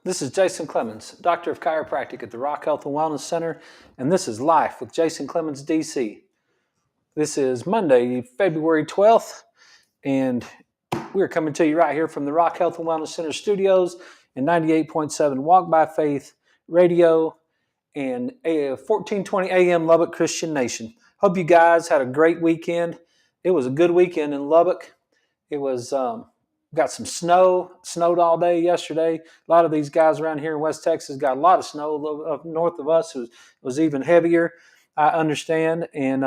This is Jason Clemmons, Doctor of Chiropractic at the Rock Health and Wellness Center, and this is Life with Jason Clemmons, DC. This is Monday, February 12th, and we're coming to you right here from the Rock Health and Wellness Center studios in 98.7 Walk by Faith Radio and 1420 AM Lubbock Christian Nation. Hope you guys had a great weekend. It was a good weekend in Lubbock. It was got some snow. Snowed all day yesterday. A lot of these guys around here in West Texas got a lot of snow. Up north of us was even heavier, I understand. And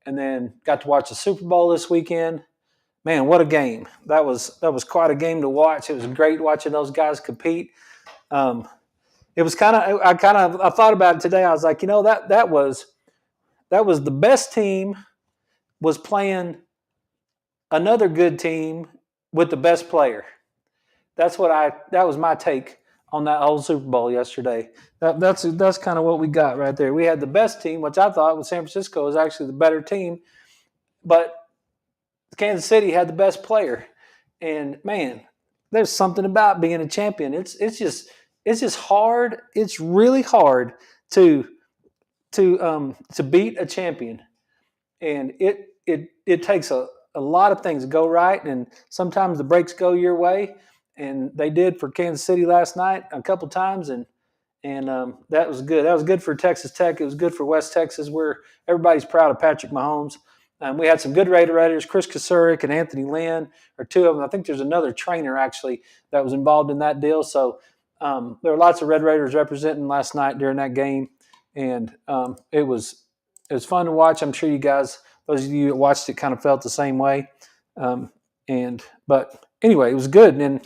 then got to watch the Super Bowl this weekend. Man, what a game! That was quite a game to watch. It was great watching those guys compete. It was I thought about it today. I was like, that was the best team was playing another good team with the best player. That was my take on that whole Super Bowl yesterday. That's kind of what we got right there. We had the best team, which I thought was San Francisco was actually the better team, but Kansas City had the best player. And man, there's something about being a champion. It's just hard. It's really hard to beat a champion, and it takes a lot of things to go right, and sometimes the breaks go your way, and they did for Kansas City last night a couple times, and that was good. That was good for Texas Tech. It was good for West Texas, where everybody's proud of Patrick Mahomes. We had some good Raiders. Chris Kasurik and Anthony Lynn are two of them. I think there's another trainer actually that was involved in that deal. So there were lots of Red Raiders representing last night during that game, and it was fun to watch. I'm sure you guys, those of you that watched it, kind of felt the same way. But anyway, it was good. And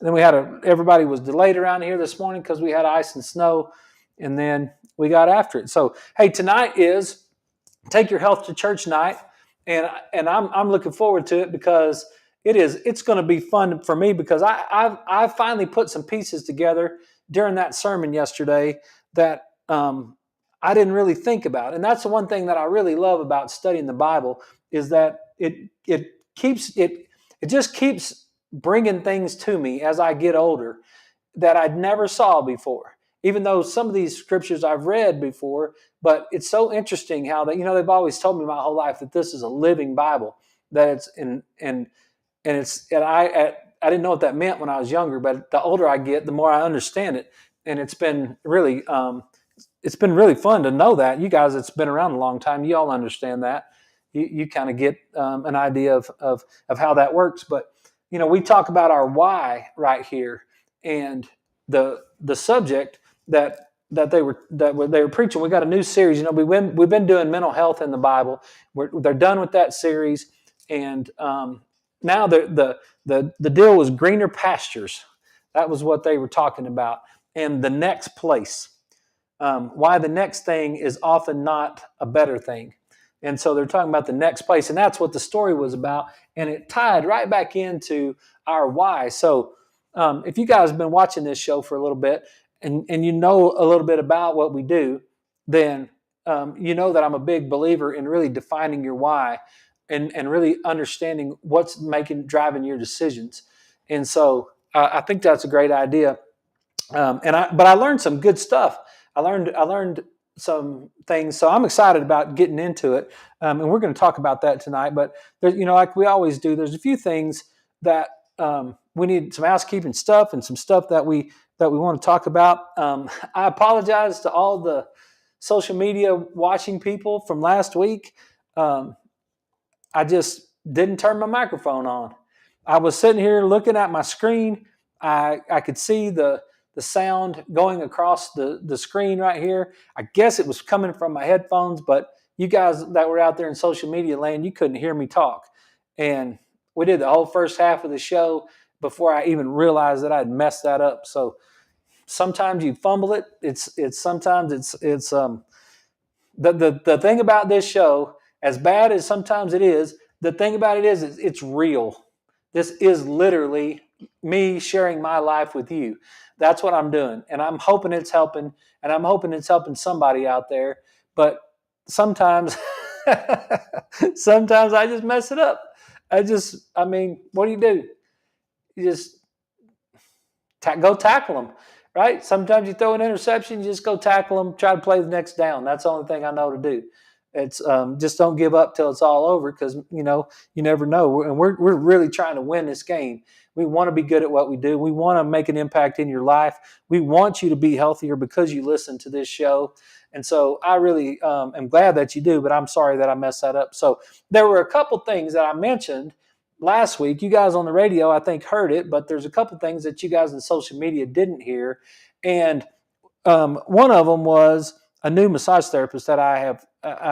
then we had everybody was delayed around here this morning because we had ice and snow, and then we got after it. So hey, tonight is Take Your Health to Church night, and I'm looking forward to it because it's going to be fun for me because I finally put some pieces together during that sermon yesterday that I didn't really think about. And that's the one thing that I really love about studying the Bible is that it just keeps bringing things to me as I get older that I'd never saw before. Even though some of these scriptures I've read before, but it's so interesting how that they've always told me my whole life that this is a living Bible, that it's I didn't know what that meant when I was younger, but the older I get, the more I understand it, and it's been really fun to know that. You guys, it's been around a long time. You all understand that. You kind of get an idea of how that works. But we talk about our why right here, and the subject that they were preaching. We got a new series. We've been doing mental health in the Bible. They're done with that series, and now the deal was greener pastures. That was what they were talking about, and the next place. Why the next thing is often not a better thing. And so they're talking about the next place, and that's what the story was about, and it tied right back into our why. So if you guys have been watching this show for a little bit, and you know a little bit about what we do, then you know that I'm a big believer in really defining your why and really understanding what's driving your decisions. And so I think that's a great idea. But I learned some good stuff. I learned some things, so I'm excited about getting into it, and we're going to talk about that tonight. But like we always do, there's a few things that we need some housekeeping stuff and some stuff that we want to talk about. I apologize to all the social media watching people from last week. I just didn't turn my microphone on. I was sitting here looking at my screen. I could see the sound going across the screen right here. I guess it was coming from my headphones, but you guys that were out there in social media land, you couldn't hear me talk. And we did the whole first half of the show before I even realized that I'd messed that up. So sometimes you fumble it. It's the thing about this show, as bad as sometimes it is, the thing about it is it's real. This is literally me sharing my life with you. That's what I'm doing, and I'm hoping it's helping, and I'm hoping it's helping somebody out there. But sometimes, sometimes I just mess it up. What do? You go tackle them, right? Sometimes you throw an interception, you just go tackle them, try to play the next down. That's the only thing I know to do. It's just don't give up till it's all over, because you never know. And we're really trying to win this game. We want to be good at what we do. We want to make an impact in your life. We want you to be healthier because you listen to this show. And so I really am glad that you do, but I'm sorry that I messed that up. So there were a couple things that I mentioned last week. You guys on the radio, I think, heard it, but there's a couple things that you guys in social media didn't hear. And one of them was a new massage therapist that I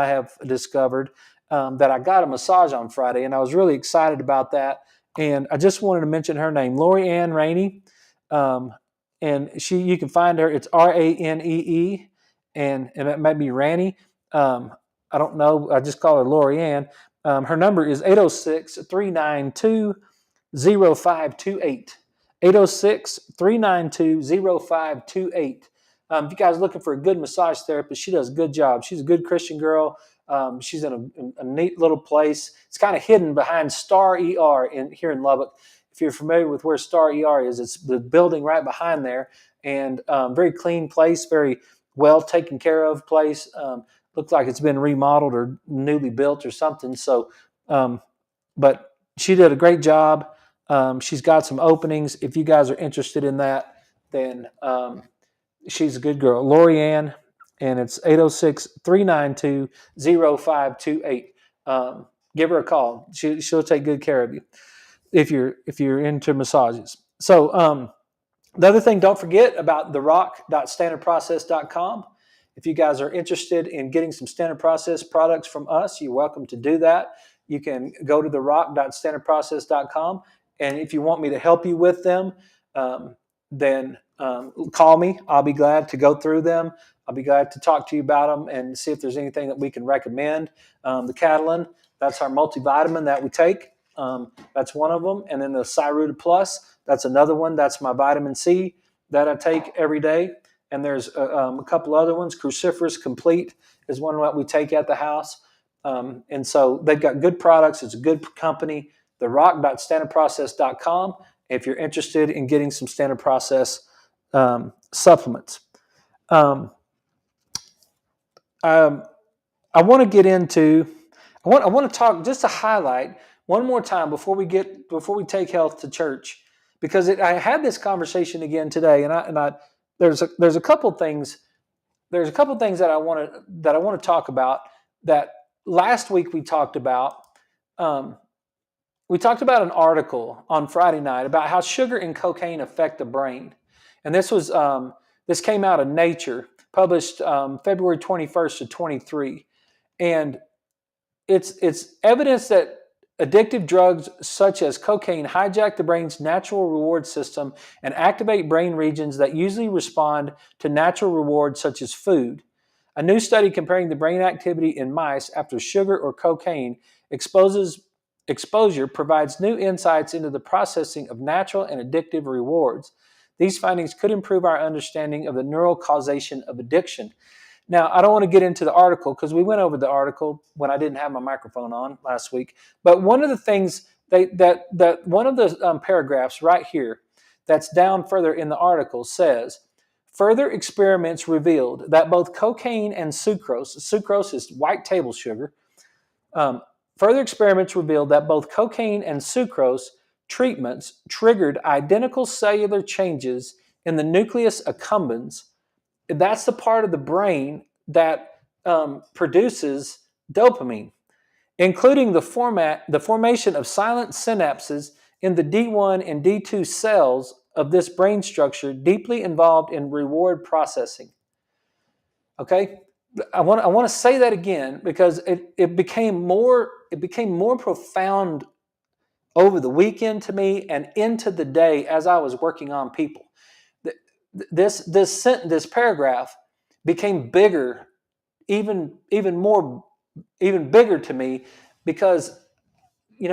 have discovered, that I got a massage on Friday, and I was really excited about that. And I just wanted to mention her name, Lori Ann Rainey. And you can find her. It's Ranee, and it might be Ranny. I don't know. I just call her Lori Ann. Her number is 806-392-0528. 806-392-0528. If you guys are looking for a good massage therapist, she does a good job. She's a good Christian girl. She's in a neat little place. It's kind of hidden behind Star ER here in Lubbock. If you're familiar with where Star ER is, it's the building right behind there, and very clean place, very well taken care of place. Looks like it's been remodeled or newly built or something. So, but she did a great job. She's got some openings. If you guys are interested in that, then she's a good girl. Lori Ann, and it's 806-392-0528. Give her a call. She'll take good care of you if you're into massages. So the other thing, don't forget about therock.standardprocess.com. If you guys are interested in getting some Standard Process products from us, you're welcome to do that. You can go to therock.standardprocess.com, and if you want me to help you with them, then call me. I'll be glad to go through them. I'll be glad to talk to you about them and see if there's anything that we can recommend. The Catalin, that's our multivitamin that we take. That's one of them. And then the Cyruta Plus, that's another one. That's my vitamin C that I take every day. And there's a couple other ones. Cruciferous Complete is one that we take at the house. And so they've got good products. It's a good company. TheRock.StandardProcess.com if you're interested in getting some Standard Process supplements. I want to get into. I want to talk just to highlight one more time before we take health to church, because I had this conversation again today, and there's a couple things that I want to talk about that last week we talked about. We talked about an article on Friday night about how sugar and cocaine affect the brain, and this came out of Nature, published February 21st of 23, and it's evidence that addictive drugs such as cocaine hijack the brain's natural reward system and activate brain regions that usually respond to natural rewards such as food. A new study comparing the brain activity in mice after sugar or cocaine exposure provides new insights into the processing of natural and addictive rewards. These findings could improve our understanding of the neural causation of addiction. Now, I don't want to get into the article because we went over the article when I didn't have my microphone on last week. But one of the things that one of the paragraphs right here that's down further in the article says, further experiments revealed that both cocaine and sucrose is white table sugar. Further experiments revealed that both cocaine and sucrose treatments triggered identical cellular changes in the nucleus accumbens. That's the part of the brain that produces dopamine, including the formation of silent synapses in the D1 and D2 cells of this brain structure deeply involved in reward processing. Okay, I want to say that again because it became more profound over the weekend to me and into the day as I was working on people. This paragraph became bigger, even bigger to me, because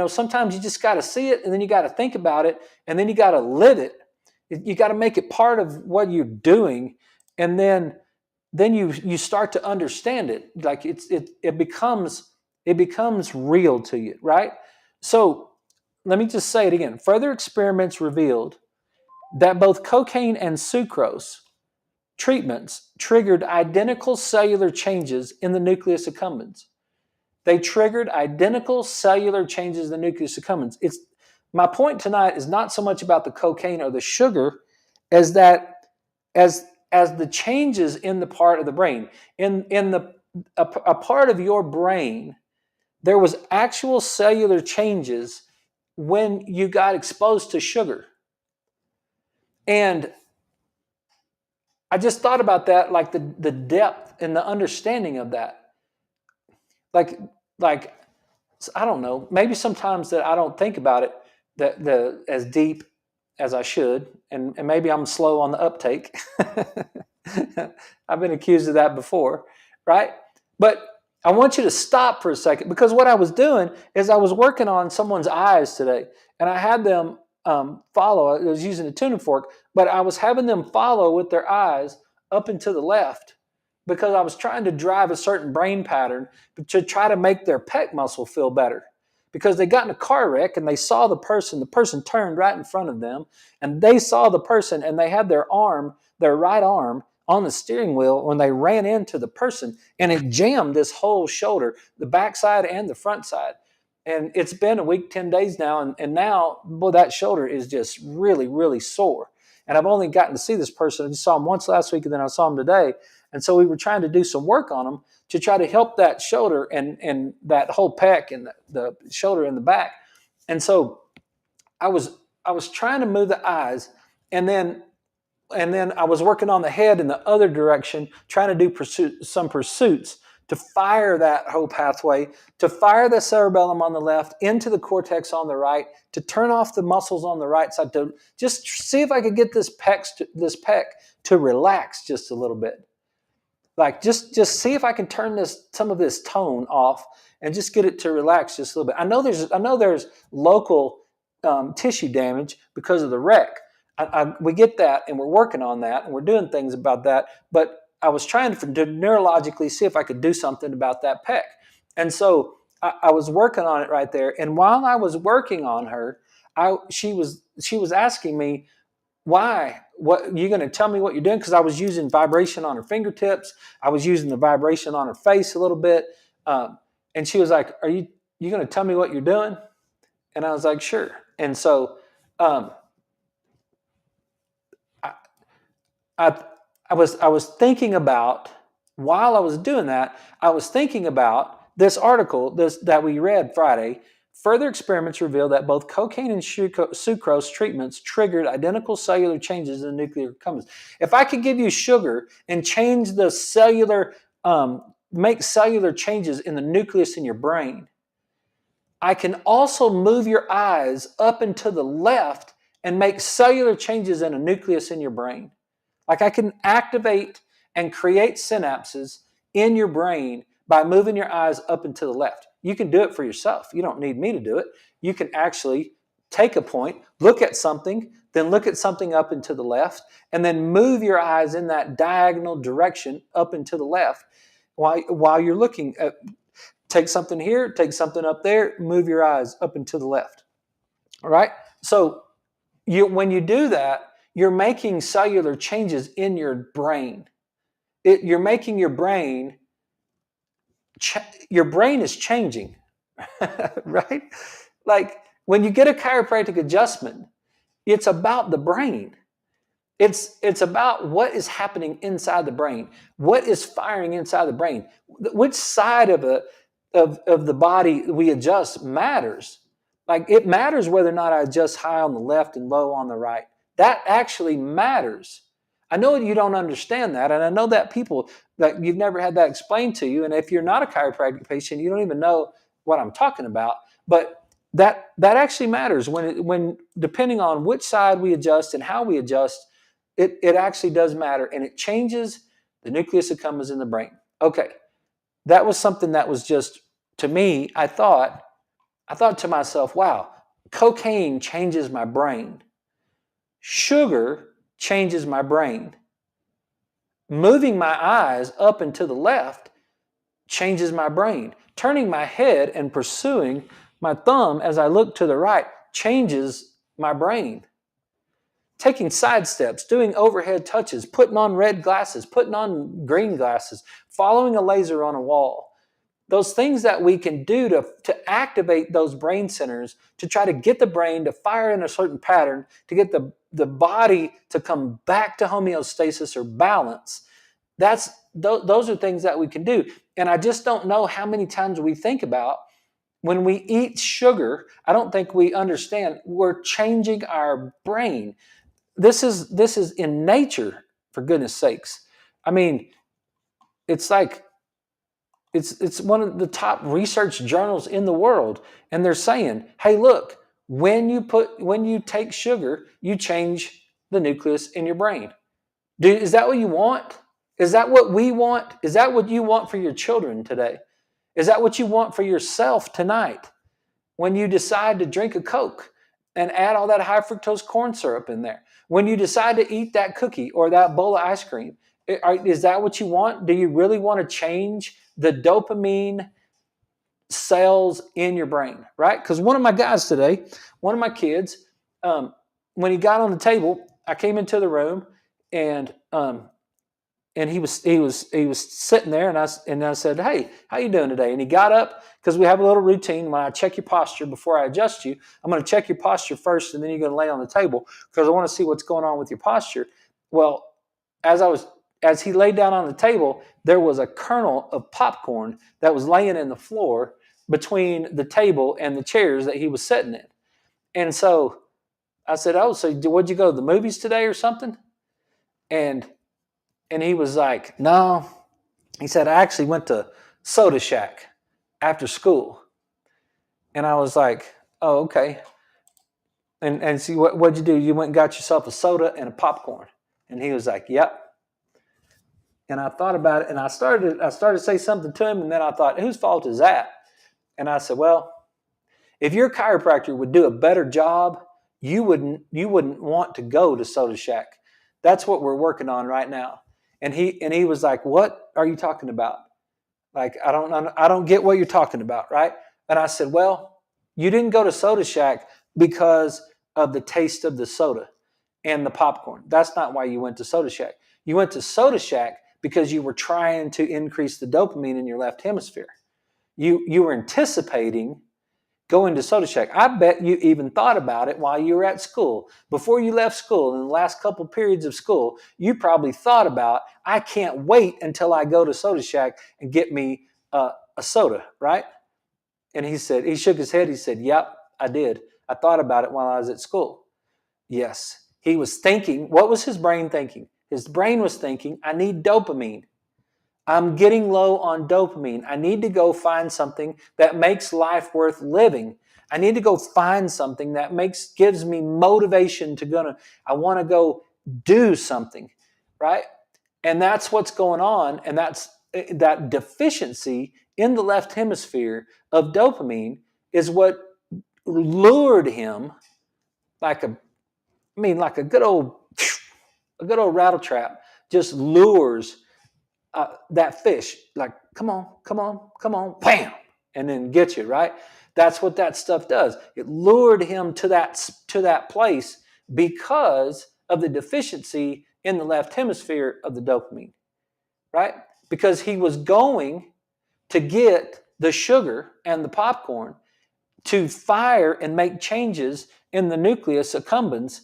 sometimes you just got to see it, and then you got to think about it, and then you got to live it. You got to make it part of what you're doing, and then you start to understand it. Like it becomes real to you, right? So let me just say it again. Further experiments revealed that both cocaine and sucrose treatments triggered identical cellular changes in the nucleus accumbens. They triggered identical cellular changes in the nucleus accumbens. It's my point tonight is not so much about the cocaine or the sugar as that as the changes in the part of the brain in the a part of your brain, there was actual cellular changes when you got exposed to sugar. And I just thought about that, like the depth and the understanding of that. Like, like I don't know, maybe sometimes that I don't think about it that as deep as I should, and maybe I'm slow on the uptake. I've been accused of that before, right? But I want you to stop for a second, because what I was doing is I was working on someone's eyes today, and I had them follow. I was using a tuning fork, but I was having them follow with their eyes up and to the left, because I was trying to drive a certain brain pattern to try to make their pec muscle feel better. Because they got in a car wreck and they saw the person turned right in front of them, and they saw the person, and they had their right arm on the steering wheel when they ran into the person, and it jammed this whole shoulder, the backside and the front side. And it's been a week, 10 days now, and now, boy, that shoulder is just really, really sore. And I've only gotten to see this person. I just saw him once last week, and then I saw him today. And so we were trying to do some work on him to try to help that shoulder and that whole pec and the shoulder in the back. And so I was trying to move the eyes, and then I was working on the head in the other direction, trying to do some pursuits to fire that whole pathway, to fire the cerebellum on the left into the cortex on the right, to turn off the muscles on the right side, to just see if I could get this pec to relax just a little bit. Like just see if I can turn some of this tone off and just get it to relax just a little bit. I know there's local tissue damage because of the wreck. We get that, and we're working on that, and we're doing things about that. But I was trying to neurologically see if I could do something about that pec. And so I was working on it right there. And while I was working on her, she was asking me, why? What you going to tell me what you're doing? Because I was using vibration on her fingertips. I was using the vibration on her face a little bit. And she was like, "Are you going to tell me what you're doing?" And I was like, "Sure." And so I was thinking about, while I was doing that, I was thinking about this article that we read Friday. Further experiments reveal that both cocaine and sucrose treatments triggered identical cellular changes in the nuclear accumbens. If I could give you sugar and change the cellular, make cellular changes in the nucleus in your brain, I can also move your eyes up and to the left and make cellular changes in a nucleus in your brain. Like I can activate and create synapses in your brain by moving your eyes up and to the left. You can do it for yourself. You don't need me to do it. You can actually take a point, look at something, then look at something up and to the left, and then move your eyes in that diagonal direction up and to the left while you're looking at, take something here, take something up there, move your eyes up and to the left. All right? So when you do that, you're making cellular changes in your brain. You're making your brain is changing, right? Like when you get a chiropractic adjustment, it's about the brain. It's about what is happening inside the brain. What is firing inside the brain? Which side of the body we adjust matters. Like it matters whether or not I adjust high on the left and low on the right. That actually matters. I know you don't understand that, and I know that people that you've never had that explained to you, and if you're not a chiropractic patient, you don't even know what I'm talking about. But that actually matters when depending on which side we adjust and how we adjust, it actually does matter, and it changes the nucleus accumbens in the brain. Okay, that was something that was just, to me, I thought to myself, wow, cocaine changes my brain. Sugar changes my brain. Moving my eyes up and to the left changes my brain. Turning my head and pursuing my thumb as I look to the right changes my brain. taking side steps, doing overhead touches, putting on red glasses, putting on green glasses, following a laser on a wall. Those things that we can do to activate those brain centers, to try to get the brain to fire in a certain pattern, to get the body to come back to homeostasis or balance. Those are things that we can do. And I just don't know how many times we think about when we eat sugar. I don't think we understand we're changing our brain. This is in nature, for goodness sakes. I mean, it's like it's one of the top research journals in the world, and they're saying, "Hey, look, when you take sugar, you change the nucleus in your brain." Is that what you want? Is that what we want? Is that what you want for your children today? Is that what you want for yourself tonight? When you decide to drink a Coke and add all that high fructose corn syrup in there, when you decide to eat that cookie or that bowl of ice cream, is that what you want? Do you really want to change the dopamine cells in your brain, right? Because one of my guys today, one of my kids, when he got on the table, I came into the room and he was sitting there, and I said, "Hey, how you doing today?" And he got up, because we have a little routine. When I check your posture before I adjust you, I'm going to check your posture first, and then you're going to lay on the table, because I want to see what's going on with your posture. Well, as he laid down on the table, there was a kernel of popcorn that was laying in the floor between the table and the chairs that he was sitting in. And so I said, "Oh, so what'd you go to the movies today or something?" And he was like, "No." He said, "I actually went to Soda Shack after school." And I was like, "Oh, okay." And see, what'd you do? You went and got yourself a soda and a popcorn. And he was like, "Yep." And I thought about it, and I started to say something to him, and then I thought, whose fault is that? And I said, well, if your chiropractor would do a better job, you wouldn't want to go to Soda Shack. That's what we're working on right now. And he was like, "What are you talking about? Like, I don't get what you're talking about, right?" And I said, "Well, you didn't go to Soda Shack because of the taste of the soda and the popcorn. That's not why you went to Soda Shack. You went to Soda Shack because you were trying to increase the dopamine in your left hemisphere. You were anticipating going to Soda Shack. I bet you even thought about it while you were at school. Before you left school, in the last couple periods of school, you probably thought about, I can't wait until I go to Soda Shack and get me a soda, right?" And he shook his head. He said, "Yep, I did. I thought about it while I was at school." Yes. He was thinking, what was his brain thinking? His brain was thinking, I need dopamine. I'm getting low on dopamine. I need to go find something that makes life worth living. I need to go find something that gives me motivation I want to go do something, right? And that's what's going on. And that's that deficiency in the left hemisphere of dopamine is what lured him like a good old rattle trap just lures that fish, like, come on, come on, come on, bam, and then gets you, right? That's what that stuff does. It lured him to that place because of the deficiency in the left hemisphere of the dopamine, right? Because he was going to get the sugar and the popcorn to fire and make changes in the nucleus accumbens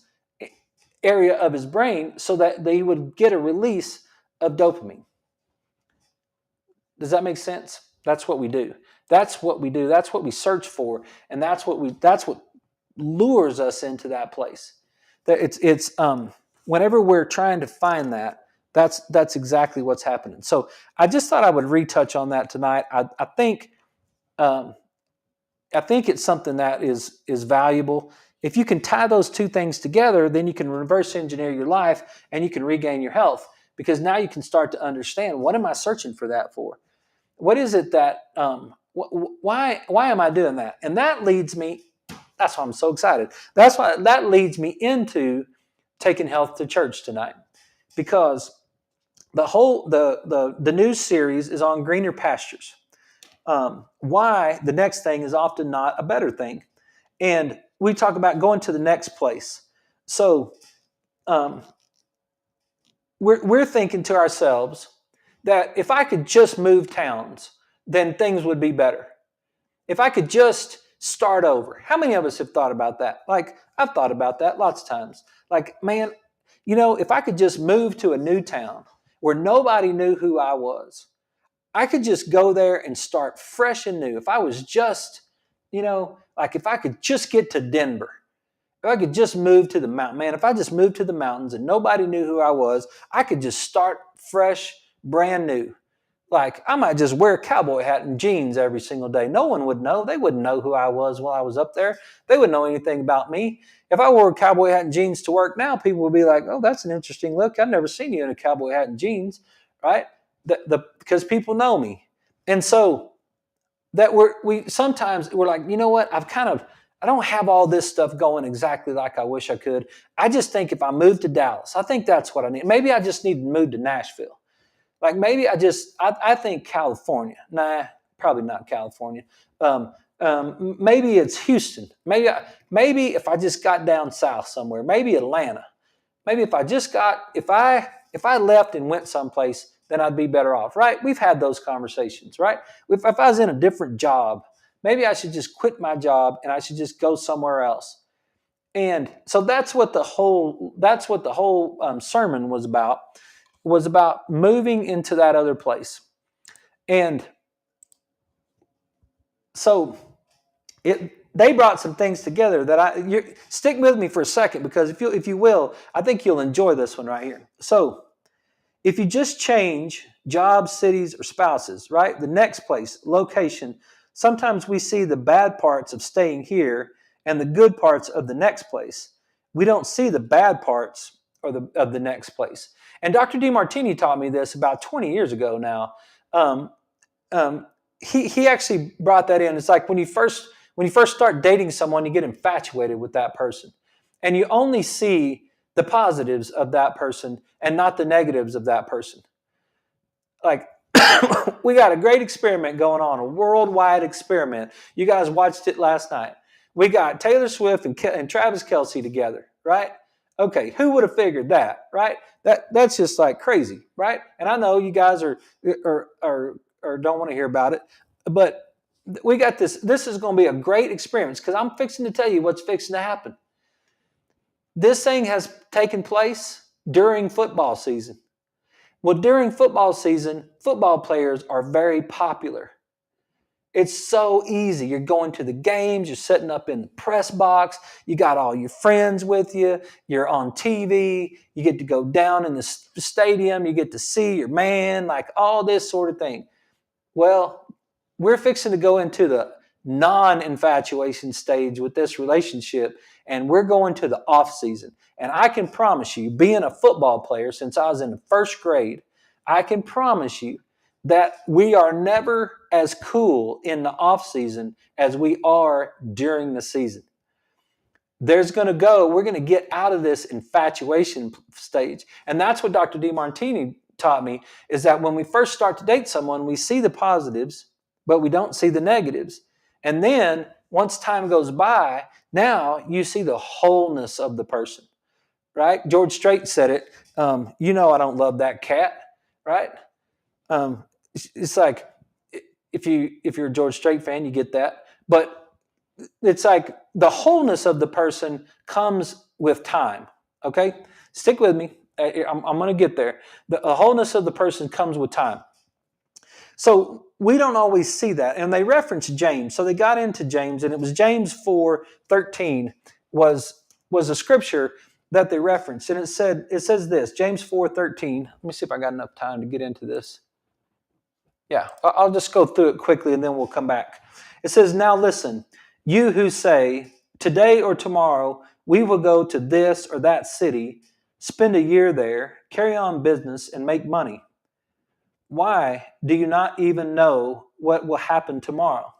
area of his brain so that they would get a release of dopamine. Does that make sense? That's what we do. That's what we do. That's what we search for, and that's what lures us into that place. That it's whenever we're trying to find that, that's exactly what's happening. So I just thought I would retouch on that tonight. I think it's something that is valuable. If you can tie those two things together, then you can reverse engineer your life and you can regain your health, because now you can start to understand, what am I searching for that for? What is it that, why am I doing that? And that leads me, that's why I'm so excited. That leads me into taking health to church tonight, because the news series is on greener pastures. Why the next thing is often not a better thing. And we talk about going to the next place. So um, we're thinking to ourselves that if I could just move towns, then things would be better. If I could just start over. How many of us have thought about that? Like, I've thought about that lots of times. Like, man, if I could just move to a new town where nobody knew who I was, I could just go there and start fresh and new. If I was just, like if I could just get to Denver, if I could just move to the mountain, man, if I just moved to the mountains and nobody knew who I was, I could just start fresh, brand new. Like, I might just wear a cowboy hat and jeans every single day. No one would know. They wouldn't know who I was while I was up there. They wouldn't know anything about me. If I wore a cowboy hat and jeans to work now, people would be like, oh, that's an interesting look. I've never seen you in a cowboy hat and jeans, right? Because people know me. And so that we sometimes we're like, you know what? I don't have all this stuff going exactly like I wish I could. I just think if I moved to Dallas, I think that's what I need. Maybe I just need to move to Nashville. Like maybe I think California. Nah, probably not California. Maybe it's Houston. Maybe if I just got down south somewhere. Maybe Atlanta. Maybe if I left and went someplace, then I'd be better off. Right? We've had those conversations. Right? If I was in a different job, maybe I should just quit my job and I should just go somewhere else. And so that's what the whole sermon was about. Was about moving into that other place. And so they brought some things together that stick with me for a second, because if you will, I think you'll enjoy this one right here. So if you just change jobs, cities, or spouses, right? The next place, location, sometimes we see the bad parts of staying here and the good parts of the next place. We don't see the bad parts of the next place. And Dr. DeMartini taught me this about 20 years ago now. He actually brought that in. It's like when you first start dating someone, you get infatuated with that person. And you only see the positives of that person and not the negatives of that person. Like, we got a great experiment going on, a worldwide experiment. You guys watched it last night. We got Taylor Swift and Travis Kelce together, right? Okay, who would have figured that, right? That's just like crazy, right? And I know you guys are don't want to hear about it, but we got this. This is going to be a great experience because I'm fixing to tell you what's fixing to happen. This thing has taken place during football season. Well, during football season, football players are very popular. It's so easy. You're going to the games. You're sitting up in the press box. You got all your friends with you. You're on TV. You get to go down in the stadium. You get to see your man, like all this sort of thing. Well, we're fixing to go into the non-infatuation stage with this relationship, and we're going to the off season. And I can promise you, being a football player since I was in the first grade, I can promise you that we are never as cool in the off season as we are during the season. We're going to get out of this infatuation stage. And that's what Dr. DeMartini taught me, is that when we first start to date someone, we see the positives, but we don't see the negatives. And then once time goes by, now you see the wholeness of the person, right? George Strait said it, I don't love that cat, right? It's like, if you're a George Strait fan, you get that. But it's like the wholeness of the person comes with time. Okay, stick with me. I'm going to get there. The wholeness of the person comes with time. So we don't always see that. And they referenced James. So they got into James, and it was James 4:13 was a scripture that they referenced. And it says this, James 4:13. Let me see if I got enough time to get into this. Yeah, I'll just go through it quickly and then we'll come back. It says, now listen, you who say, today or tomorrow, we will go to this or that city, spend a year there, carry on business, and make money. Why do you not even know what will happen tomorrow?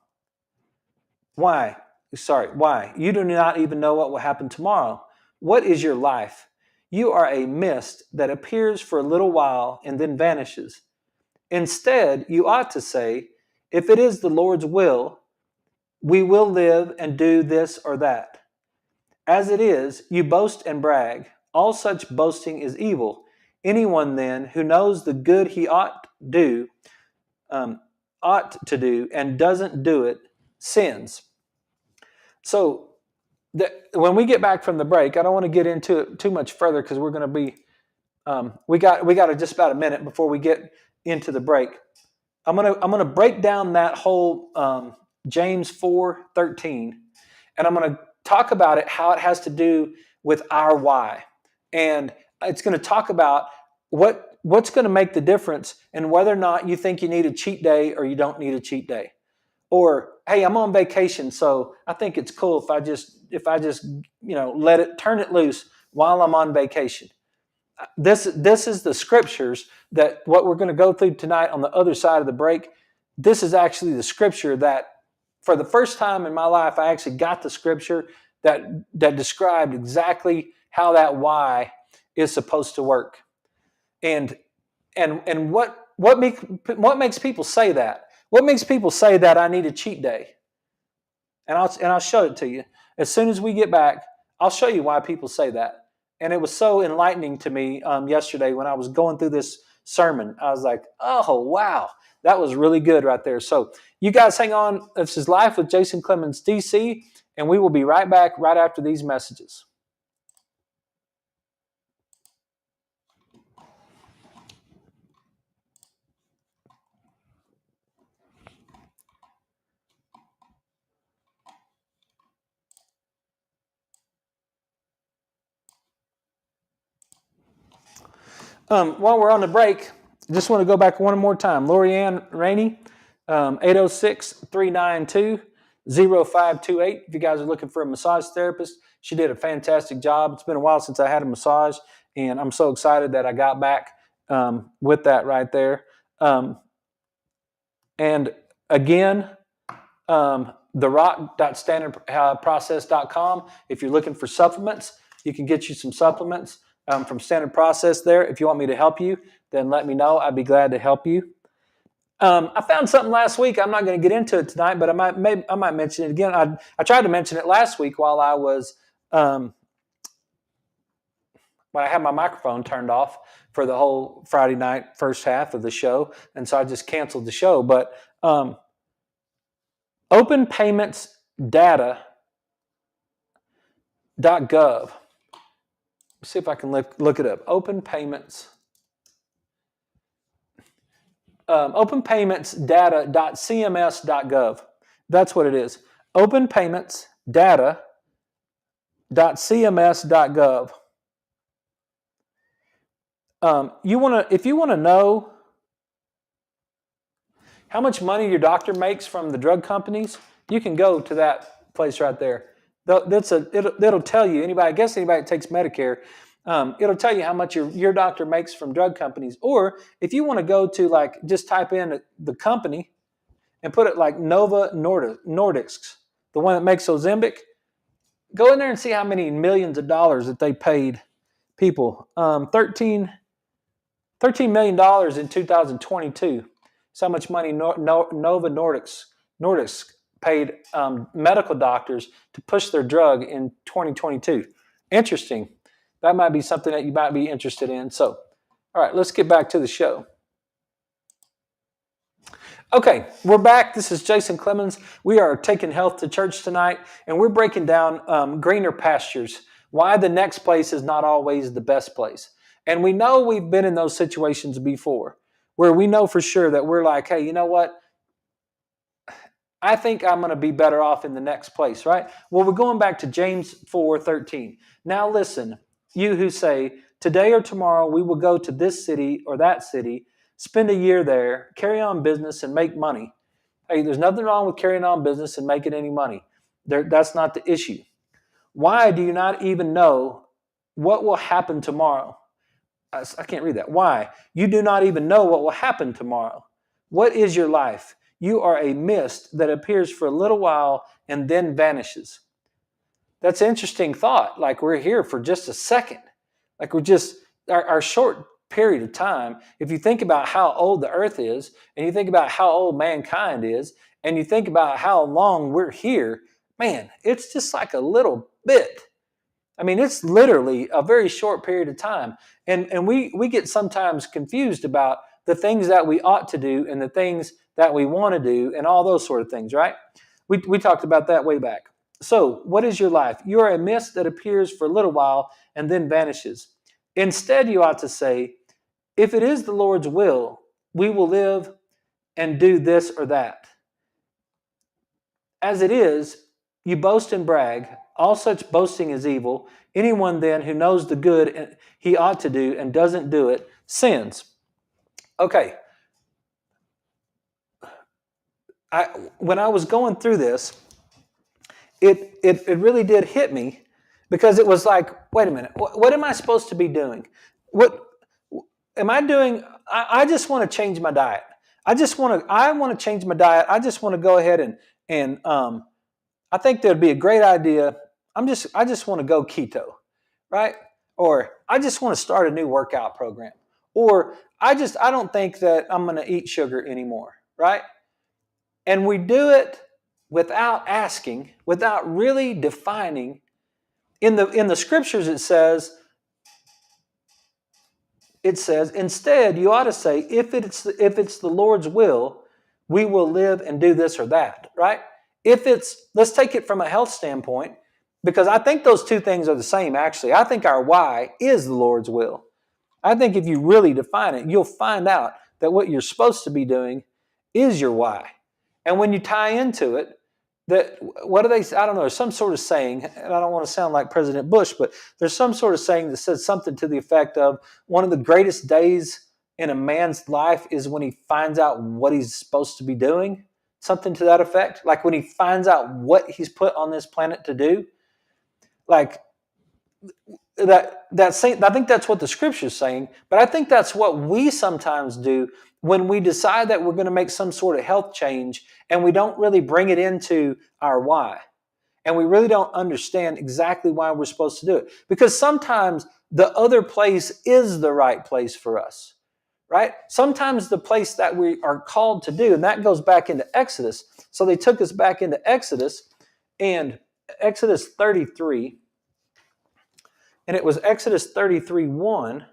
Why? You do not even know what will happen tomorrow. What is your life? You are a mist that appears for a little while and then vanishes. Instead, you ought to say, if it is the Lord's will, we will live and do this or that. As it is, you boast and brag. All such boasting is evil. Anyone then who knows the good he ought to do and doesn't do it sins. So when we get back from the break, I don't want to get into it too much further because we're going to be we got just about a minute before we get into the break. I'm gonna break down that whole James 4:13, and I'm gonna talk about it, how it has to do with our why, and it's going to talk about what's going to make the difference and whether or not you think you need a cheat day or you don't need a cheat day. Or, hey, I'm on vacation, so I think it's cool if I just let it, turn it loose while I'm on vacation. This is the scriptures that what we're going to go through tonight on the other side of the break. This is actually the scripture that, for the first time in my life, I actually got the scripture that described exactly how that why is supposed to work. And what makes people say that? What makes people say that I need a cheat day? And I'll show it to you. As soon as we get back, I'll show you why people say that. And it was so enlightening to me yesterday when I was going through this sermon. I was like, oh, wow, that was really good right there. So you guys hang on. This is Life with Jason Clemmons, DC, and we will be right back right after these messages. While we're on the break, I just want to go back one more time. Lorianne Rainey, 806-392-0528. If you guys are looking for a massage therapist, she did a fantastic job. It's been a while since I had a massage, and I'm so excited that I got back with that right there. And again, therock.standardprocess.com. If you're looking for supplements, you can get you some supplements from Standard Process there. If you want me to help you, then let me know. I'd be glad to help you. I found something last week. I'm not going to get into it tonight, but I might mention it again. I tried to mention it last week while I was when I had my microphone turned off for the whole Friday night first half of the show, and so I just canceled the show. But openpaymentsdata.gov. See if I can look it up. openpaymentsdata.cms.gov. That's what it is. openpaymentsdata.cms.gov. If you want to know how much money your doctor makes from the drug companies, you can go to that place right there. It'll tell you, anybody that takes Medicare, it'll tell you how much your doctor makes from drug companies. Or if you want to go to just type in the company and put it like Nova Nordisk, the one that makes Ozempic, go in there and see how many millions of dollars that they paid people. $13 million in 2022. So how much money Nova Nordisk paid medical doctors to push their drug in 2022. Interesting. That might be something that you might be interested in. So, all right, let's get back to the show. Okay, we're back. This is Jason Clemmons. We are taking health to church tonight, and we're breaking down greener pastures, why the next place is not always the best place. And we know we've been in those situations before, where we know for sure that we're like, hey, you know what? I think I'm going to be better off in the next place, right? Well, we're going back to James 4:13. Now listen, you who say, today or tomorrow we will go to this city or that city, spend a year there, carry on business and make money. Hey, there's nothing wrong with carrying on business and making any money. That's not the issue. Why do you not even know what will happen tomorrow? I can't read that. Why? You do not even know what will happen tomorrow. What is your life? You are a mist that appears for a little while and then vanishes. That's an interesting thought. Like we're here for just a second. Like we're just, our short period of time. If you think about how old the earth is, and you think about how old mankind is, and you think about how long we're here, man, it's just like a little bit. I mean, it's literally a very short period of time. And we get sometimes confused about the things that we ought to do and the things that we want to do and all those sort of things, right? We talked about that way back. So, what is your life? You are a mist that appears for a little while and then vanishes. Instead, you ought to say, if it is the Lord's will, we will live and do this or that. As it is, you boast and brag. All such boasting is evil. Anyone then who knows the good he ought to do and doesn't do it sins. Okay. When I was going through this, it really did hit me, because it was like, wait a minute, what am I supposed to be doing? What am I doing? I just want to change my diet. I want to change my diet. I just want to go ahead and I think that'd be a great idea. I just want to go keto, right? Or I just want to start a new workout program. Or I don't think that I'm going to eat sugar anymore, right? And we do it without asking, without really defining. In the scriptures it says instead you ought to say, if it's the Lord's will, we will live and do this or that, right? Let's take it from a health standpoint, because I think those two things are the same, actually. I think our why is the Lord's will. I think if you really define it, you'll find out that what you're supposed to be doing is your why. And when you tie into it, what do they, I don't know, there's some sort of saying, and I don't want to sound like President Bush, but there's some sort of saying that says something to the effect of, one of the greatest days in a man's life is when he finds out what he's supposed to be doing. Something to that effect. Like when he finds out what he's put on this planet to do. Like I think that's what the scripture's saying, but I think that's what we sometimes do when we decide that we're going to make some sort of health change and we don't really bring it into our why. And we really don't understand exactly why we're supposed to do it. Because sometimes the other place is the right place for us, right? Sometimes the place that we are called to do, and that goes back into Exodus. So they took us back into Exodus, and Exodus 33, and it was Exodus 33:1.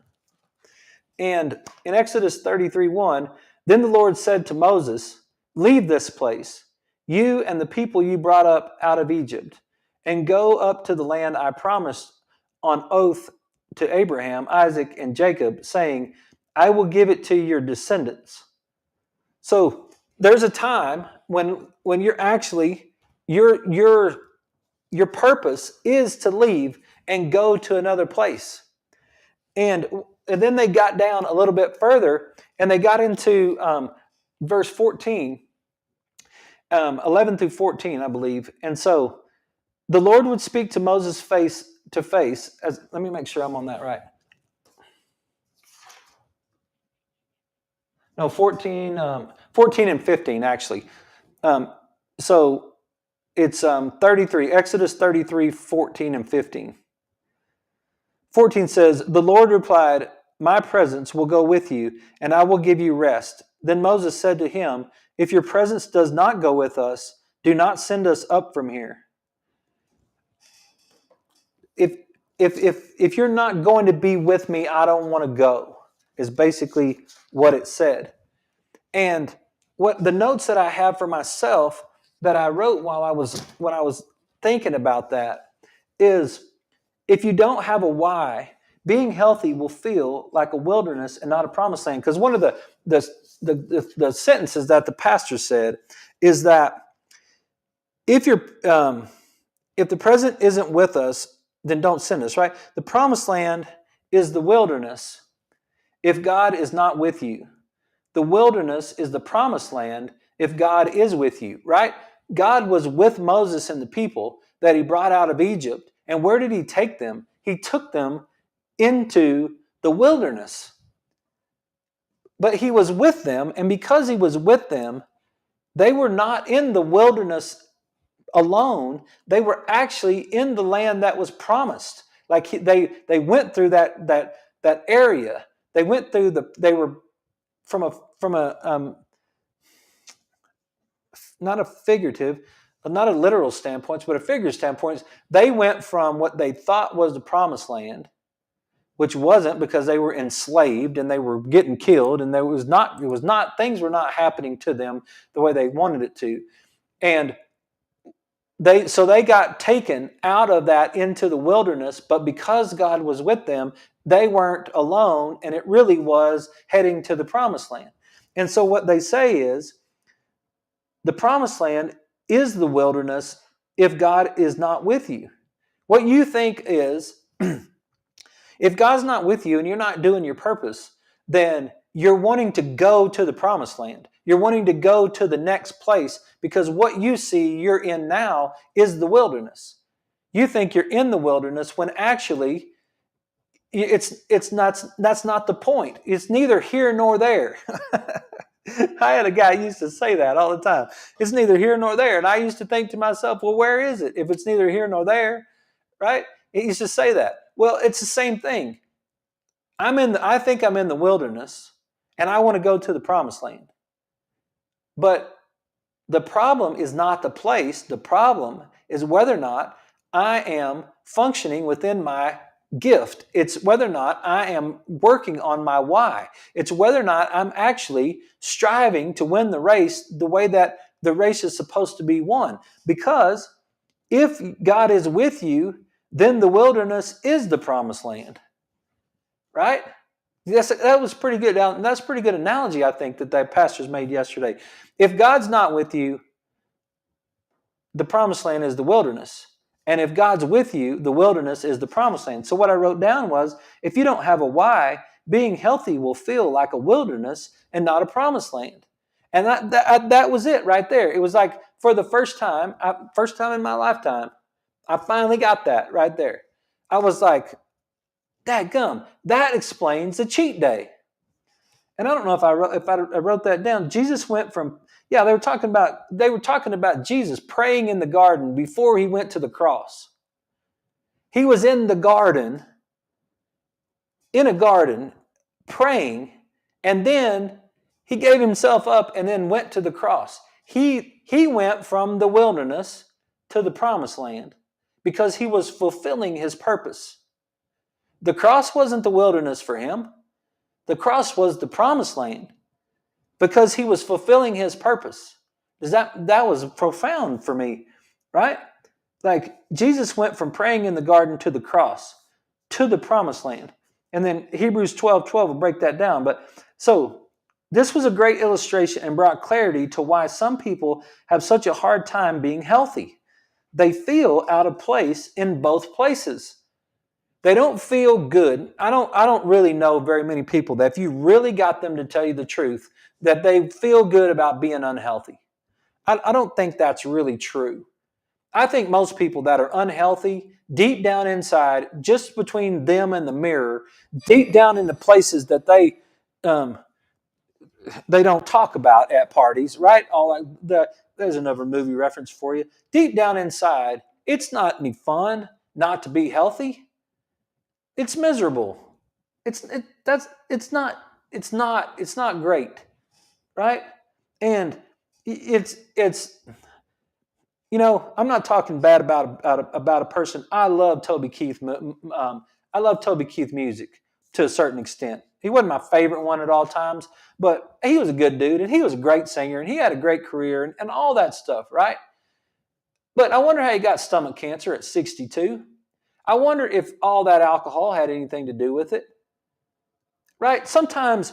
And in Exodus 33:1, then the Lord said to Moses, leave this place, you and the people you brought up out of Egypt, and go up to the land I promised on oath to Abraham, Isaac, and Jacob, saying, I will give it to your descendants. So there's a time when you're actually, your purpose is to leave and go to another place. And then they got down a little bit further, and they got into verse 14, 11 through 14, I believe. And so the Lord would speak to Moses face to face. Let me make sure I'm on that right. No, 14 and 15, actually. So it's 33, Exodus 33, 14 and 15. 14 says, the Lord replied, my presence will go with you, and I will give you rest. Then Moses said to him, if your presence does not go with us, do not send us up from here. If you're not going to be with me, I don't want to go, is basically what it said. And what the notes that I have for myself that I wrote when I was thinking about that is, if you don't have a why, being healthy will feel like a wilderness and not a promised land. Because one of the sentences that the pastor said is that if the present isn't with us, then don't send us, right? The promised land is the wilderness if God is not with you. The wilderness is the promised land if God is with you, right? God was with Moses and the people that he brought out of Egypt. And where did he take them? He took them into the wilderness. But he was with them, and because he was with them, they were not in the wilderness alone. They were actually in the land that was promised. Like they went through that area. They went through they were from a not a figurative, not a literal standpoint, but a figurative standpoint. They went from what they thought was the promised land, which wasn't, because they were enslaved and they were getting killed, and things were not happening to them the way they wanted it to. And they got taken out of that into the wilderness, but because God was with them, they weren't alone, and it really was heading to the promised land. And so what they say is, the promised land is the wilderness if God is not with you. What you think is, if God's not with you and you're not doing your purpose, then you're wanting to go to the promised land. You're wanting to go to the next place, because what you see you're in now is the wilderness. You think you're in the wilderness when actually that's not the point. It's neither here nor there. I had a guy who used to say that all the time. It's neither here nor there. And I used to think to myself, well, where is it if it's neither here nor there, right? He used to say that. Well, it's the same thing. I think I'm in the wilderness, and I want to go to the promised land. But the problem is not the place. The problem is whether or not I am functioning within my gift. It's whether or not I am working on my why. It's whether or not I'm actually striving to win the race the way that the race is supposed to be won. Because if God is with you, then the wilderness is the promised land. Right? Yes, that was pretty good. That's a pretty good analogy, I think, that pastors made yesterday. If God's not with you, the promised land is the wilderness. And if God's with you, the wilderness is the promised land. So what I wrote down was, if you don't have a why, being healthy will feel like a wilderness and not a promised land. And that was it right there. It was like, for the first time in my lifetime, I finally got that right there. I was like, dadgum, that explains the cheat day. And I don't know if I wrote that down. Jesus went from, they were talking about Jesus praying in the garden before he went to the cross. He was in a garden, praying, and then he gave himself up and then went to the cross. He went from the wilderness to the promised land because he was fulfilling his purpose. The cross wasn't the wilderness for him. The cross was the promised land because he was fulfilling his purpose. That was profound for me, right? Like, Jesus went from praying in the garden to the cross, to the promised land. And then Hebrews 12:12 will break that down. But so this was a great illustration and brought clarity to why some people have such a hard time being healthy. They feel out of place in both places. They don't feel good. I don't really know very many people that if you really got them to tell you the truth, that they feel good about being unhealthy. I don't think that's really true. I think most people that are unhealthy, deep down inside, just between them and the mirror, deep down in the places that they don't talk about at parties, right? There's another movie reference for you. Deep down inside, it's not any fun not to be healthy. It's miserable. It's not great, right? And it's I'm not talking bad about a person. I love Toby Keith. I love Toby Keith music to a certain extent. He wasn't my favorite one at all times, but he was a good dude, and he was a great singer, and he had a great career, and all that stuff, right? But I wonder how he got stomach cancer at 62. I wonder if all that alcohol had anything to do with it, right? Sometimes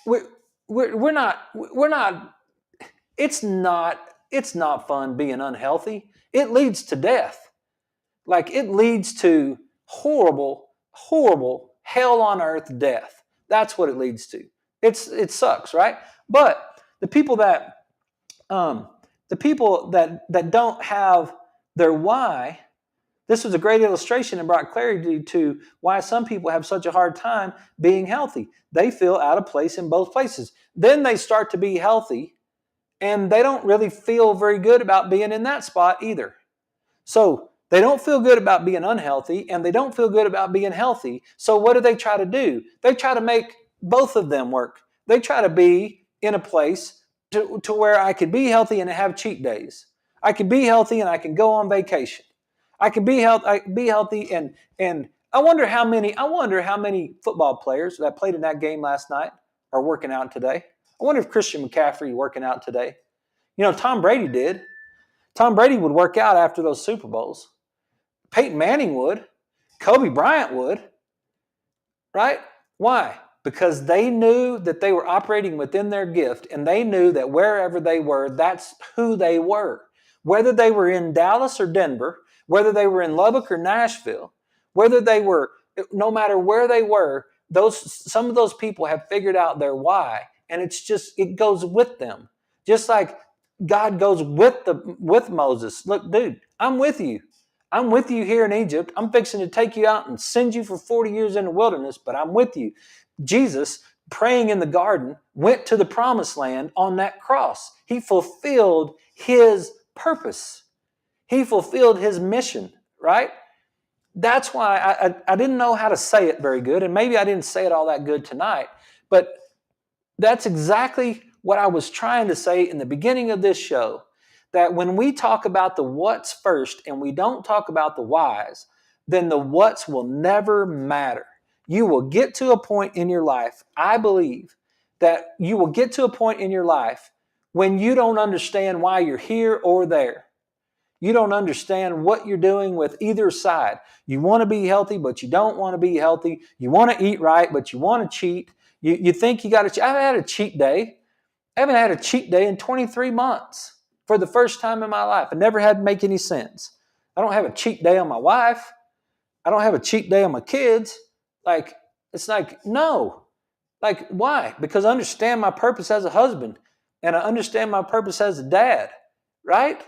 we're not. It's not fun being unhealthy. It leads to death. Like, it leads to horrible, horrible hell on earth death. That's what it leads to. It sucks, right? But the people that don't have their why. This was a great illustration and brought clarity to why some people have such a hard time being healthy. They feel out of place in both places. Then they start to be healthy, and they don't really feel very good about being in that spot either. So they don't feel good about being unhealthy, and they don't feel good about being healthy. So what do they try to do? They try to make both of them work. They try to be in a place to where I could be healthy and have cheat days. I can be healthy and I can go on vacation. I can be healthy and I wonder how many football players that played in that game last night are working out today. I wonder if Christian McCaffrey working out today. Tom Brady did. Tom Brady would work out after those Super Bowls. Peyton Manning would. Kobe Bryant would. Right? Why? Because they knew that they were operating within their gift, and they knew that wherever they were, that's who they were. Whether they were in Dallas or Denver, whether they were in Lubbock or Nashville, whether they were, no matter where they were, some of those people have figured out their why, and it goes with them. Just like God goes with Moses. Look, dude, I'm with you. I'm with you here in Egypt. I'm fixing to take you out and send you for 40 years in the wilderness, but I'm with you. Jesus, praying in the garden, went to the promised land on that cross. He fulfilled his purpose. He fulfilled his mission, right? That's why I didn't know how to say it very good, and maybe I didn't say it all that good tonight, but that's exactly what I was trying to say in the beginning of this show, that when we talk about the what's first and we don't talk about the whys, then the what's will never matter. You will get to a point in your life, I believe, that you will get to a point in your life when you don't understand why you're here or there. You don't understand what you're doing with either side. You want to be healthy, but you don't want to be healthy. You want to eat right, but you want to cheat. You think you got to cheat. I've had a cheat day. I haven't had a cheat day in 23 months for the first time in my life. It never had to make any sense. I don't have a cheat day on my wife. I don't have a cheat day on my kids. It's like, no. Like, why? Because I understand my purpose as a husband and I understand my purpose as a dad, right?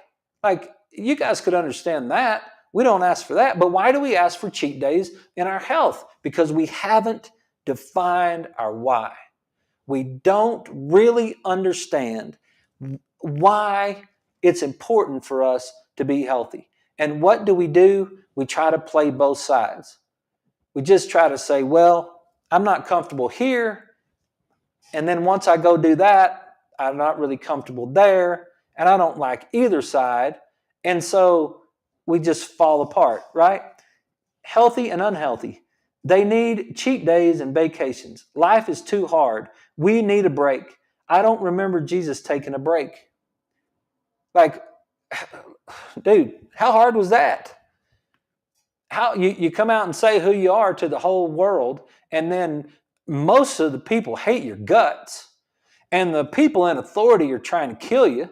Like, you guys could understand that. We don't ask for that. But why do we ask for cheat days in our health? Because we haven't defined our why. We don't really understand why it's important for us to be healthy. And what do? We try to play both sides. We just try to say, well, I'm not comfortable here. And then once I go do that, I'm not really comfortable there. And I don't like either side. And so we just fall apart, right? Healthy and unhealthy. They need cheat days and vacations. Life is too hard. We need a break. I don't remember Jesus taking a break. Like, dude, how hard was that? How you come out and say who you are to the whole world, and then most of the people hate your guts, and the people in authority are trying to kill you,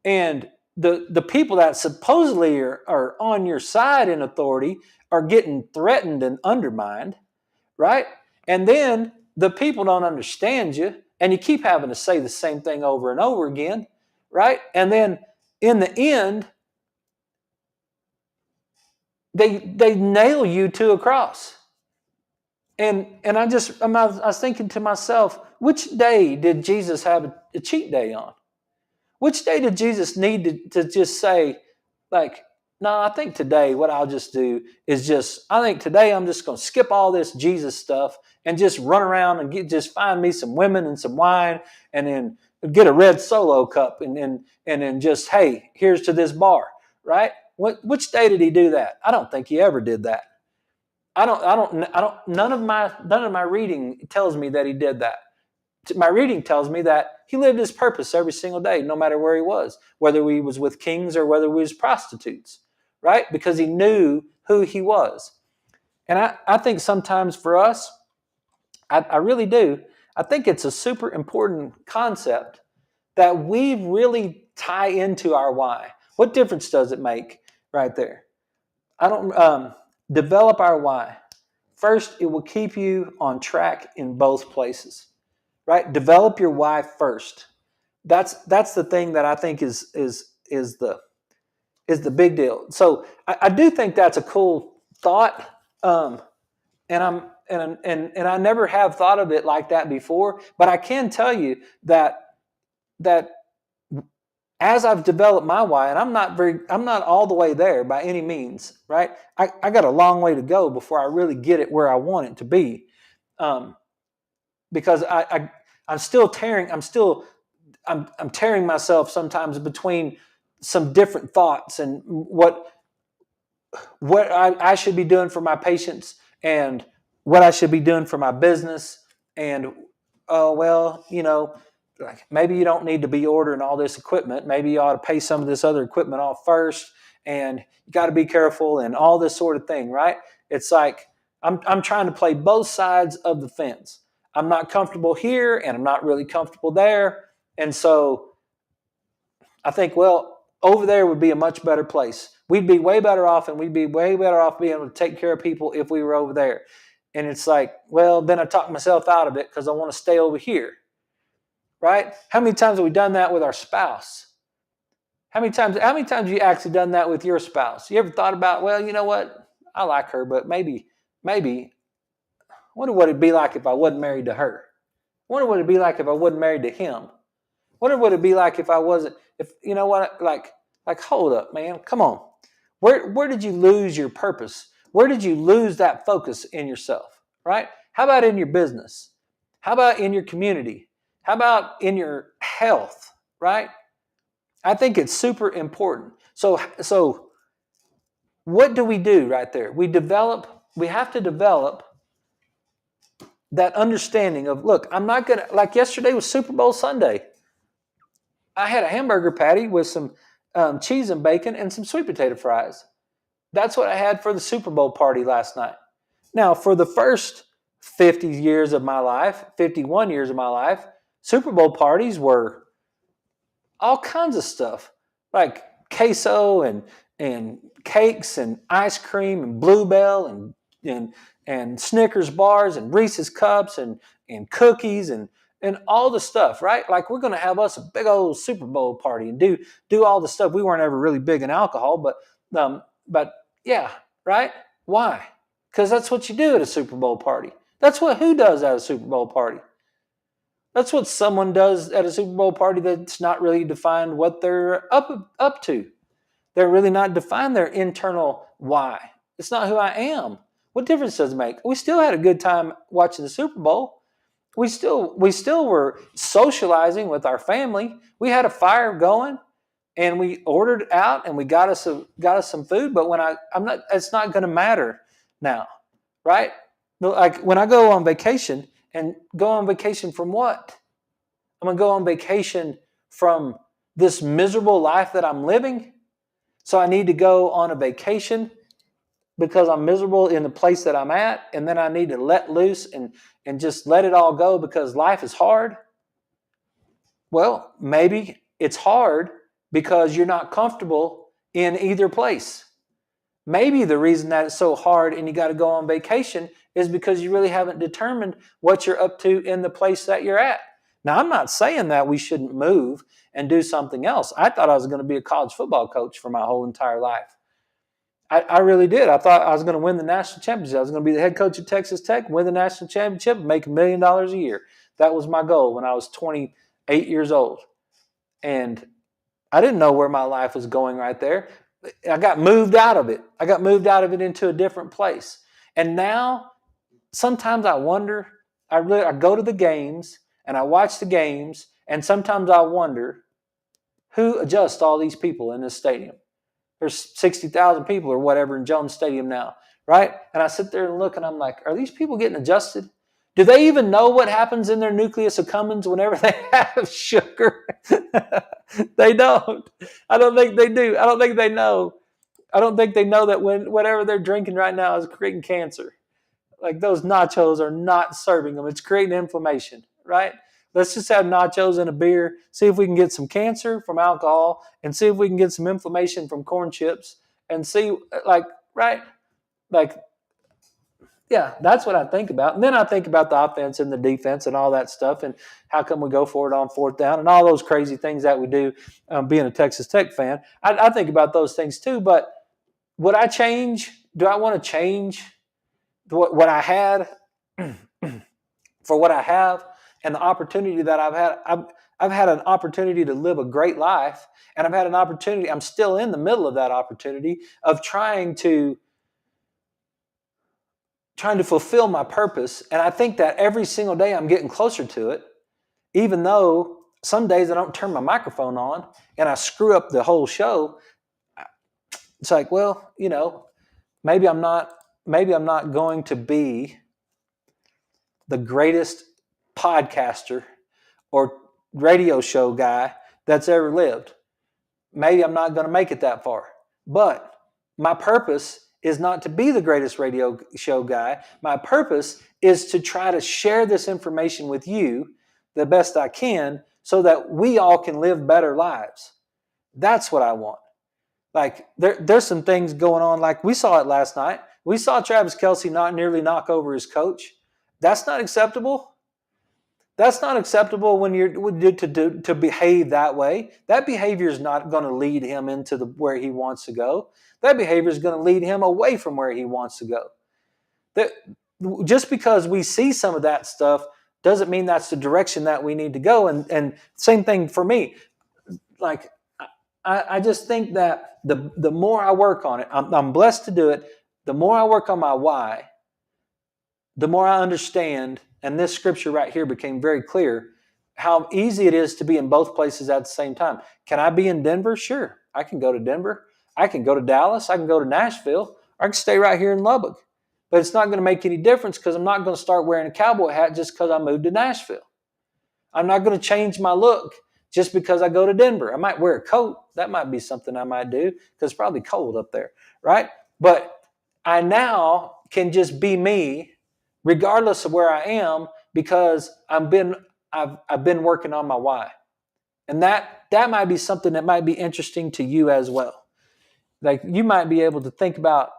and the people that supposedly are on your side in authority are getting threatened and undermined, right? And then the people don't understand you, and you keep having to say the same thing over and over again, right? And then in the end, they nail you to a cross. And I was thinking to myself, which day did Jesus have a cheat day on? Which day did Jesus need to just say, like, no, I think today what I'll just do is I think today I'm just going to skip all this Jesus stuff and just run around and just find me some women and some wine and then get a red Solo cup and then just, hey, here's to this bar, right? Which day did he do that? I don't think he ever did that. None of my reading tells me that he did that. My reading tells me that he lived his purpose every single day, no matter where he was, whether he was with kings or whether he was prostitutes, right? Because he knew who he was. And I think sometimes for us, I really do, I think it's a super important concept that we really tie into our why. What difference does it make right there? Develop our why. First, it will keep you on track in both places. Right? Develop your why first. That's the thing that I think is the big deal. So I do think that's a cool thought, and I never have thought of it like that before. But I can tell you that as I've developed my why, and I'm not all the way there by any means. Right? I got a long way to go before I really get it where I want it to be. Because I'm tearing myself sometimes between some different thoughts and what I should be doing for my patients and what I should be doing for my business. And oh well, like maybe you don't need to be ordering all this equipment. Maybe you ought to pay some of this other equipment off first, and you got to be careful and all this sort of thing, right? It's like I'm trying to play both sides of the fence. I'm not comfortable here, and I'm not really comfortable there, and so I think, well, over there would be a much better place. We'd be way better off, and we'd be way better off being able to take care of people if we were over there. And it's like, well, then I talk myself out of it because I want to stay over here, right? How many times have we done that with our spouse? How many times have you actually done that with your spouse? You ever thought about, well, you know what? I like her, but maybe, wonder what it'd be like if I wasn't married to her. Wonder what it'd be like if I wasn't married to him. Wonder what it'd be like if I wasn't, if you know what, like hold up, man, come on. Where did you lose your purpose? Where did you lose that focus in yourself, right? How about in your business? How about in your community? How about in your health, right? I think it's super important. So what do we do right there? We have to develop that understanding of, look, I'm not going to, like yesterday was Super Bowl Sunday. I had a hamburger patty with some cheese and bacon and some sweet potato fries. That's what I had for the Super Bowl party last night. Now, for the first 51 years of my life, Super Bowl parties were all kinds of stuff, like queso and cakes and ice cream and Bluebell and Snickers bars and Reese's cups and cookies and all the stuff, right? Like we're going to have us a big old Super Bowl party and do all the stuff. We weren't ever really big in alcohol, but yeah, right? Why? Because that's what you do at a Super Bowl party. That's who does at a Super Bowl party. That's what someone does at a Super Bowl party that's not really defined what they're up to. They're really not defined their internal why. It's not who I am. What difference does it make? We still had a good time watching the Super Bowl. We still were socializing with our family. We had a fire going, and we ordered out, and we got us some food. But it's not going to matter now, right? Like when I go on vacation, and go on vacation from what? I'm going to go on vacation from this miserable life that I'm living. So I need to go on a vacation because I'm miserable in the place that I'm at, and then I need to let loose and just let it all go because life is hard. Well, maybe it's hard because you're not comfortable in either place. Maybe the reason that it's so hard and you got to go on vacation is because you really haven't determined what you're up to in the place that you're at. Now, I'm not saying that we shouldn't move and do something else. I thought I was going to be a college football coach for my whole entire life. I really did. I thought I was going to win the national championship. I was going to be the head coach at Texas Tech, win the national championship, and make $1 million a year. That was my goal when I was 28 years old. And I didn't know where my life was going right there. I got moved out of it. I got moved out of it into a different place. And now, sometimes I wonder, I go to the games, and I watch the games, and sometimes I wonder, who adjusts all these people in this stadium? There's 60,000 people or whatever in Jones Stadium now, right? And I sit there and look, and I'm like, are these people getting adjusted? Do they even know what happens in their nucleus accumbens whenever they have sugar? They don't. I don't think they do. I don't think they know. I don't think they know that whatever they're drinking right now is creating cancer. Like those nachos are not serving them. It's creating inflammation, right? Let's just have nachos and a beer, see if we can get some cancer from alcohol, and see if we can get some inflammation from corn chips, and see, right? Yeah, that's what I think about. And then I think about the offense and the defense and all that stuff, and how come we go for it on fourth down, and all those crazy things that we do being a Texas Tech fan. I think about those things too, but would I change? Do I want to change what I had for what I have? And the opportunity that I've had an opportunity to live a great life, and I've had an opportunity, I'm still in the middle of that opportunity of trying to fulfill my purpose, and I think that every single day I'm getting closer to it, even though some days I don't turn my microphone on and I screw up the whole show. It's like, well, maybe I'm not going to be the greatest podcaster or radio show guy that's ever lived. Maybe I'm not going to make it that far. But my purpose is not to be the greatest radio show guy. My purpose is to try to share this information with you the best I can so that we all can live better lives. That's what I want. Like there's some things going on. Like we saw it last night. We saw Travis Kelce not nearly knock over his coach. That's not acceptable. That's not acceptable when you're to behave that way. That behavior is not going to lead him into where he wants to go. That behavior is going to lead him away from where he wants to go. That just because we see some of that stuff doesn't mean that's the direction that we need to go. And same thing for me. Like I just think that the more I work on it, I'm blessed to do it. The more I work on my why, the more I understand. And this scripture right here became very clear how easy it is to be in both places at the same time. Can I be in Denver? Sure. I can go to Denver. I can go to Dallas. I can go to Nashville. Or I can stay right here in Lubbock. But it's not going to make any difference because I'm not going to start wearing a cowboy hat just because I moved to Nashville. I'm not going to change my look just because I go to Denver. I might wear a coat. That might be something I might do because it's probably cold up there, right? But I now can just be me regardless of where I am, because I've been working on my why. And that might be something that might be interesting to you as well. Like you might be able to think about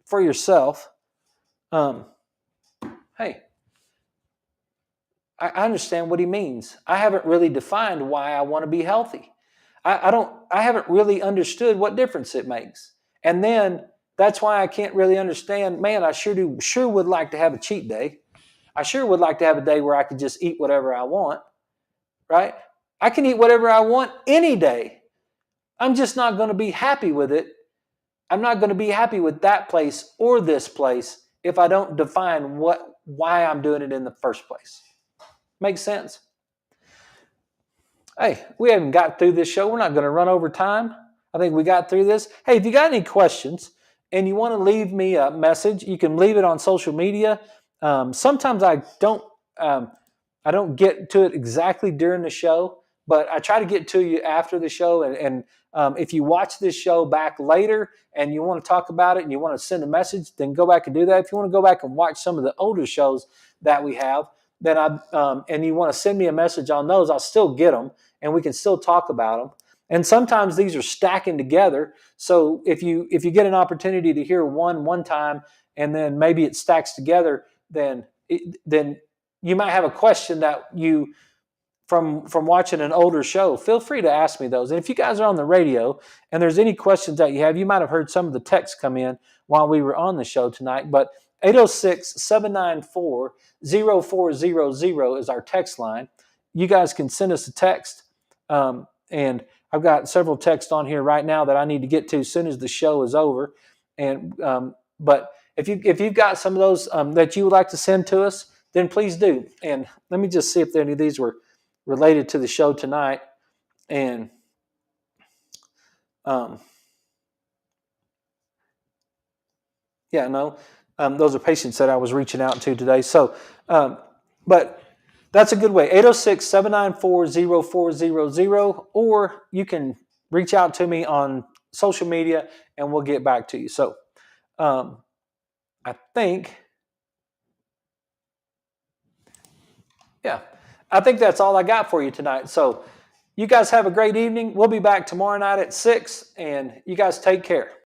for yourself, hey, I understand what he means. I haven't really defined why I want to be healthy. I haven't really understood what difference it makes. And then that's why I can't really understand, man, I sure would like to have a cheat day. I sure would like to have a day where I could just eat whatever I want, right? I can eat whatever I want any day. I'm just not going to be happy with it. I'm not going to be happy with that place or this place if I don't define why I'm doing it in the first place. Makes sense? Hey, we haven't got through this show. We're not going to run over time. I think we got through this. Hey, if you got any questions and you want to leave me a message, you can leave it on social media. Sometimes I don't get to it exactly during the show, but I try to get to you after the show. And if you watch this show back later and you want to talk about it and you want to send a message, then go back and do that. If you want to go back and watch some of the older shows that we have, then and you want to send me a message on those, I'll still get them and we can still talk about them. And sometimes these are stacking together. So if you get an opportunity to hear one time and then maybe it stacks together, then you might have a question that you from watching an older show. Feel free to ask me those. And if you guys are on the radio and there's any questions that you have, you might have heard some of the texts come in while we were on the show tonight. But 806-794-0400 is our text line. You guys can send us a text. And I've got several texts on here right now that I need to get to as soon as the show is over. And but if you've got some of those that you would like to send to us, then please do. And let me just see if any of these were related to the show tonight. And those are patients that I was reaching out to today. So, but that's a good way. 806-794-0400, or you can reach out to me on social media and we'll get back to you. So, I think that's all I got for you tonight. So you guys have a great evening. We'll be back tomorrow night at 6, and you guys take care.